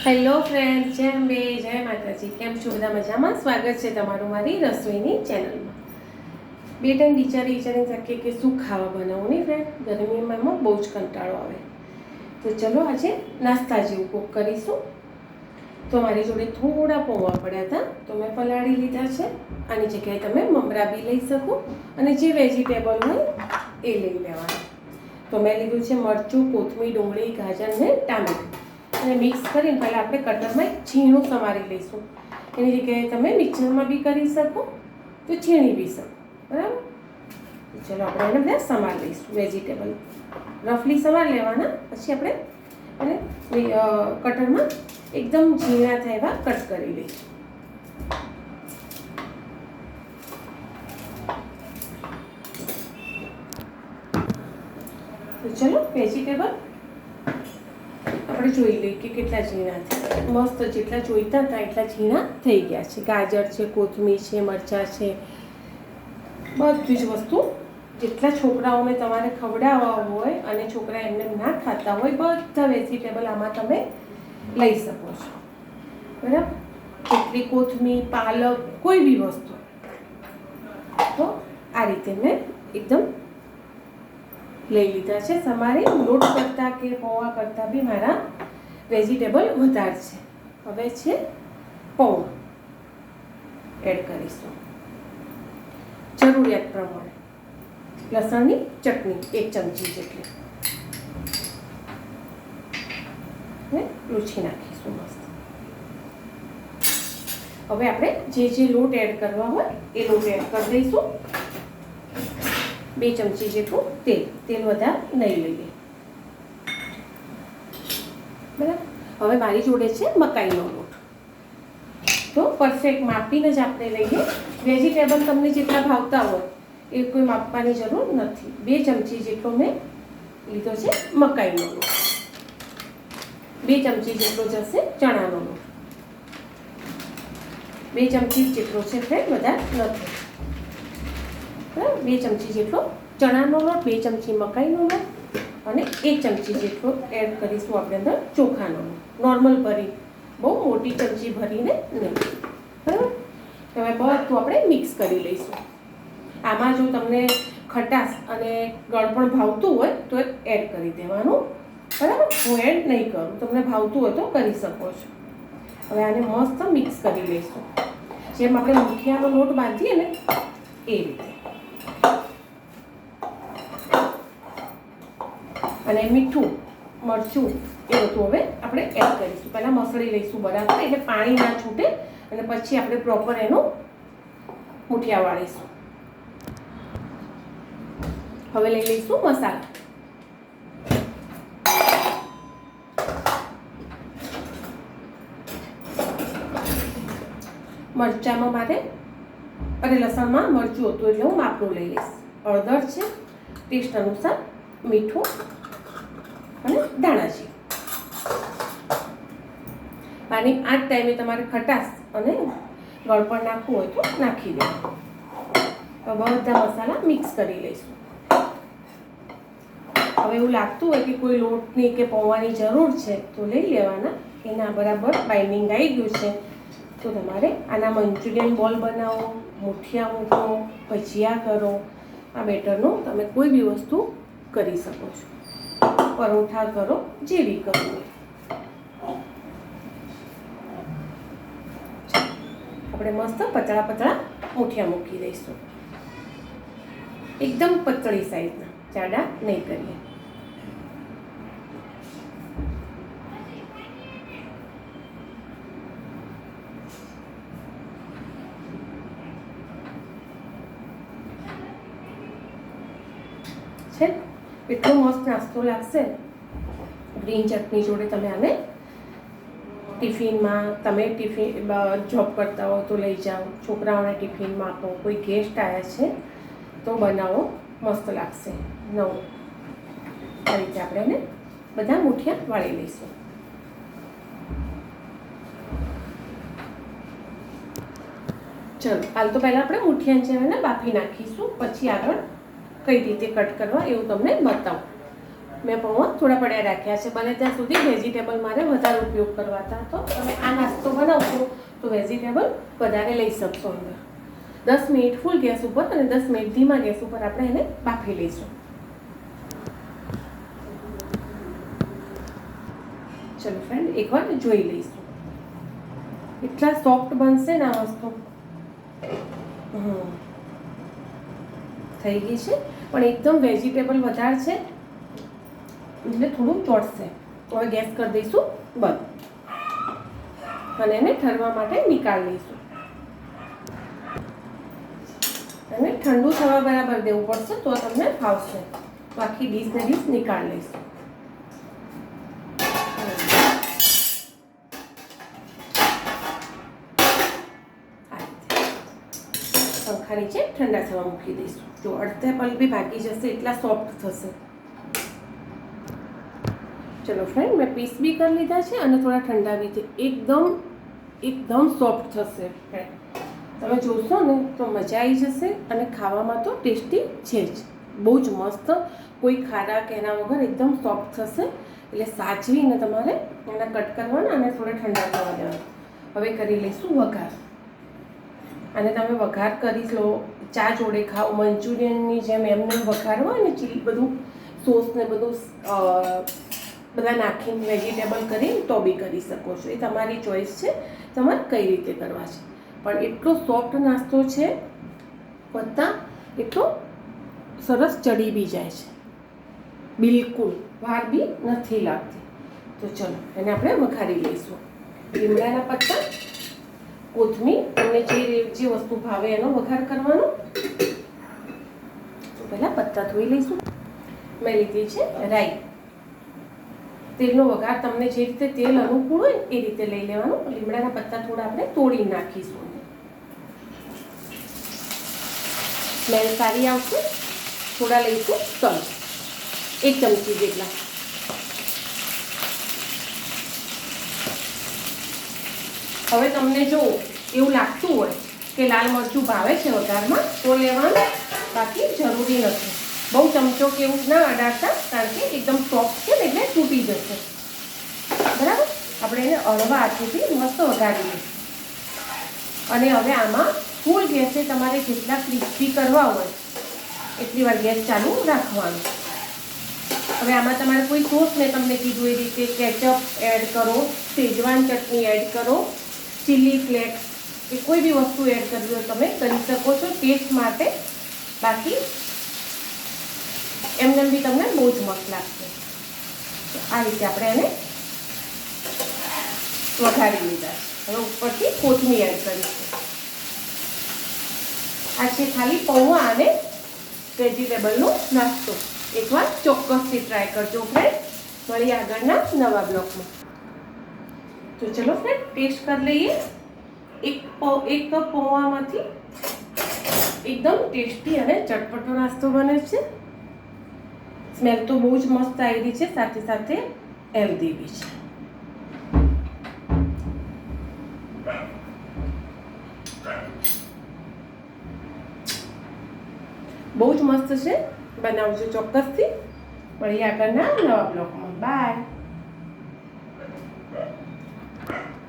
Hello friend, જય અંબે, જય માતાજી. કેમ છો બધા? મજામાં? સ્વાગત છે તમારું મારી રસોઈની ચેનલમાં. બે ટાઈમ વિચારી શકીએ કે શું ખાવા બનાવું નહીં ફ્રેન્ડ. ગરમીમાં એમાં બહુ જ કંટાળો આવે. તો ચલો આજે નાસ્તા જેવું કોક કરીશું. તો મારી જોડે થોડા પૌવા પડ્યા હતા, તો મેં પલાળી લીધા છે. આની જગ્યાએ તમે મમરા બી લઈ શકો અને જે વેજીટેબલ હોય એ લઈ લેવાનું. તો મેં લીધું છે મરચું, કોથમીર, ડુંગળી, ગાજર ને ટામેટું. અને મિક્સ કરીને પહેલાં આપણે કટરમાં ઝીણું સમારી લઈશું. એની જગ્યાએ તમે મિક્સરમાં બી કરી શકો તો છીણી બી શકો. બરાબર? ચલો આપણે એને બધા સમાર લઈશું. વેજીટેબલ રફલી સમાર લેવાના, પછી આપણે એને કટરમાં એકદમ ઝીણા થાય એવા કટ કરી લઈશું. તો ચલો વેજીટેબલ આપણે જોઈ લઈએ કે કેટલા ઝીણા છે. મસ્ત જેટલા જોઈતા હતા એટલા ઝીણા થઈ ગયા છે. ગાજર છે, કોથમીર છે, મરચાં છે, બધી જ વસ્તુ જેટલા છોકરાઓને તમારે ખવડાવવા હોય અને છોકરા એમને ના ખાતા હોય બધા વેજીટેબલ આમાં તમે લઈ શકો છો. બરાબર? જેટલી કોથમીર, પાલક, કોઈ બી વસ્તુ. તો આ રીતે મેં એકદમ લઈ લીધા છે. તમારે લોટ કરતાં કે પૌવા કરતાં બી મારા વેજીટેબલ વધારે છે. હવે છે પૌવા એડ કરીશું જરૂરિયાત પ્રમાણે. લસણની ચટણી 1 ચમચી જેટલી ને લૂછી નાખીશું મસ્ત. હવે આપણે જે લોટ એડ કરવા હોય એ લોટ એડ કરી દઈશું. 2 ચમચી જેટલું તેલ વધારે નહીં લઈએ. બરાબર? હવે મારી જોડે છે મકાઈનો લોટ. તો પરફેક્ટ માપીને જ આપણે લઈએ. વેજીટેબલ તમને જેટલા ભાવતા હોય એ કોઈ માપવાની જરૂર નથી. 2 ચમચી જેટલો મેં લીધો છે મકાઈનો લોટ. 2 ચમચી જેટલો જશે ચણાનો લોટ. 2 ચમચી જેટલો છે ફ્રેન્ડ, વધારે નથી. 2 ચમચી જેટલો ચણાનો લોટ, 2 ચમચી મકાઈનો લોટ અને 1 ચમચી જેટલો એડ કરીશું આપણે અંદર ચોખાનો લોટ. નોર્મલ ભરી, બહુ મોટી ચમચી ભરીને નહીં. બરાબર? હવે બધું આપણે મિક્સ કરી લઈશું. આમાં જો તમને ખટાશ અને ગળપણ ભાવતું હોય તો એડ કરી દેવાનું. બરાબર? હું એડ નહીં કરું. તમને ભાવતું હોય તો કરી શકો છો. હવે આને મસ્ત મિક્સ કરી લઈશું. જેમ આપણે મુઠિયાનો લોટ બાંધીએ ને એ રીતે. અને મીઠું, મરચું એ બધું હવે આપણે એડ કરીશું. પહેલાં મસળી લઈશું બરાબર, એટલે પાણી ના છૂટે અને પછી આપણે પ્રોપર એનું મુઠિયા વાળીશું. હવે લઈ લઈશું મસાલા. મરચાંમાં મારે લસણમાં મરચું હતું એટલે હું માપનું લઈ લઈશ. હળદર છે, ટેસ્ટ અનુસાર મીઠું અને ધાણાજી. પાણી આ જ ટાઈમે તમારે ખટાશ અને ગળપણ નાખવું હોય તો નાખી દેવું. બધા મસાલા મિક્સ કરી લઈશું. હવે એવું લાગતું હોય કે કોઈ લોટની કે પૌવાની જરૂર છે તો લઈ લેવાના. એના બરાબર બાઇન્ડિંગ આવી ગયું છે તો તમારે આના મંચુરિયન બોલ બનાવો, મુઠિયા મૂકો, ભજીયા કરો. આ બેટરનું તમે કોઈ બી વસ્તુ કરી શકો છો. પરોઠા કરો, જેવી કરવું. આપણે મસ્ત પતળા મુઠિયા મૂકી દઈશું. એકદમ પતળી સાઈઝના, જાડા નહીં કરીએ. છે એટલો મસ્ત નાસ્તો લાગશે. ગ્રીન ચટણી જોડે તમે આને ટિફિનમાં, તમે જોબ કરતા હો તો લઈ જાઓ, છોકરાઓને ટિફિનમાં આપો, કોઈ ગેસ્ટ આવ્યા છે તો બનાવો, મસ્ત લાગશે. નવું આ રીતે આપણે એને બધા મુઠિયા વાળી લઈશું. ચલો હાલ તો પહેલાં આપણે મુઠિયા છે બાફી નાખીશું, પછી આગળ કઈ રીતે કટ કરવા એવું તમને બતાવું. મેં પૌવા થોડા પડ્યા રાખ્યા છે. બને ત્યાં સુધી વેજીટેબલ મારે વધારે ઉપયોગ કરવા હતા. તો તમે આ નાસ્તો બનાવશો તો વેજીટેબલ વધારે લઈ શકશો અંદર. 10 મિનિટ ફૂલ ગેસ ઉપર અને 10 મિનિટ ધીમા ગેસ ઉપર આપણે એને બાફી લઈશું. ચલો ફ્રેન્ડ, એકવાર જોઈ લઈશું. એટલા સોફ્ટ બનશે ને આ વસ્તુ. થઈ ગઈ છે, પણ એકદમ વેજીટેબલ વધારે છે એટલે થોડું ચોટશે. હવે ગેસ કરી દઈશું બંધ અને એને ઠરવા માટે નીકાળી લઈશું. અને ઠંડુ થવા બરાબર દેવું પડશે તો તમને ફાવશે. તો આખી ડીશને ડીશ નીકાળી લઈશું. પંખા નીચે ઠંડા થવા મૂકી દઈશું. જો અડધે પલ બી ભાગી જશે એટલા સોફ્ટ થશે. ચલો ફ્રેન્ડ, મેં પીસ બી કરી લીધા છે અને થોડા ઠંડા બી છે. એકદમ સોફ્ટ થશે ફ્રેન્ડ. તમે જોશો ને તો મજા આવી જશે અને ખાવામાં તો ટેસ્ટી છે જ. બહુ જ મસ્ત, કોઈ ખારા કે એના વગર એકદમ સોફ્ટ થશે. એટલે સાચવીને તમારે એના કટ કરવાના અને થોડા ઠંડા થવા દેવાના. હવે કરી લઈશું વઘાર. અને તમે વઘાર કરી લો, ચા જોડે ખાઓ, મંચુરિયનની જેમ એમને વઘાર હોય ને, ચીલી બધું સોસ ને બધું બધા નાખીને વેજીટેબલ કરીને તો બી કરી શકો છો. એ તમારી ચોઈસ છે, તમારે કઈ રીતે કરવા છે. પણ એટલો સોફ્ટ નાસ્તો છે, બધા એટલો સરસ ચડી બી જાય છે. બિલકુલ વાર બી નથી લાગતી. તો ચલો એને આપણે વઘારી લઈશું. લીમડાના પત્તા, કોથમીર, તમને જે વસ્તુ ભાવે એનો વઘાર કરવાનો. તો પહેલાં પત્તા ધોઈ લઈશું. મેં લીધી છે રાઈ. તેલનો વઘાર તમને જે રીતે તેલ અનુકૂળ હોય એ રીતે લઈ લેવાનું. લીમડાના પત્તા થોડા આપણે તોડી નાખીશું. સ્મેલ સારી આવશે. થોડા લઈશું તલ, 1 ચમચી જેટલા. હવે તમને જો એવું લાગતું હોય કે લાલ મરચું ભાવે છે વઘારમાં તો લેવાનું, બાકી જરૂરી નથી. બહુ ચમચો કે એવું ના અડાડતા, કારણ કે એકદમ સોફ્ટ છે ને એટલે તૂટી જશે. બરાબર, આપણે એને અળવા હાથેથી મસ્ત વઘારી લઈશું. અને હવે આમાં ફૂલ ગેસે તમારે જેટલા ક્રિસ્પી કરવા હોય એટલી વાર ગેસ ચાલુ રાખવાનું. હવે આમાં તમારે કોઈ સોસ મેં તમને કીધું એ રીતે કેચઅપ એડ કરો, શેજવાન ચટણી એડ કરો, ચીલી ફ્લેક્સ, એ કોઈ બી વસ્તુ એડ કરવી હોય તમે કરી શકો છો ટેસ્ટ માટે. બાકી એમને બી તમને બહુ જ મસ્ત લાગશે. આ રીતે આપણે એને વઘારી લીધા. હવે ઉપરથી કોથમીર એડ કરીશું. આ છે ખાલી પૌવા અને વેજીટેબલનો નાસ્તો. એકવાર ચોક્કસથી ટ્રાય કરજો ફ્રેન્ડ. મળીએ આગળના નવા બ્લોગમાં. તો ચલો ફ્રેન્ડ, ટેસ્ટ કરી લઈએ. એક કપ પૌવામાંથી એકદમ ટેસ્ટી અને ચટપટો નાસ્તો બને છે. સ્મેલ તો બહુ જ મસ્ત આવી છે, સાથે સાથે હેલ્ધી બી છે. બહુ જ મસ્ત છે. બનાવજો ચોક્કસથી. મળીએ આગળના નવા બ્લોગમાં. બાય.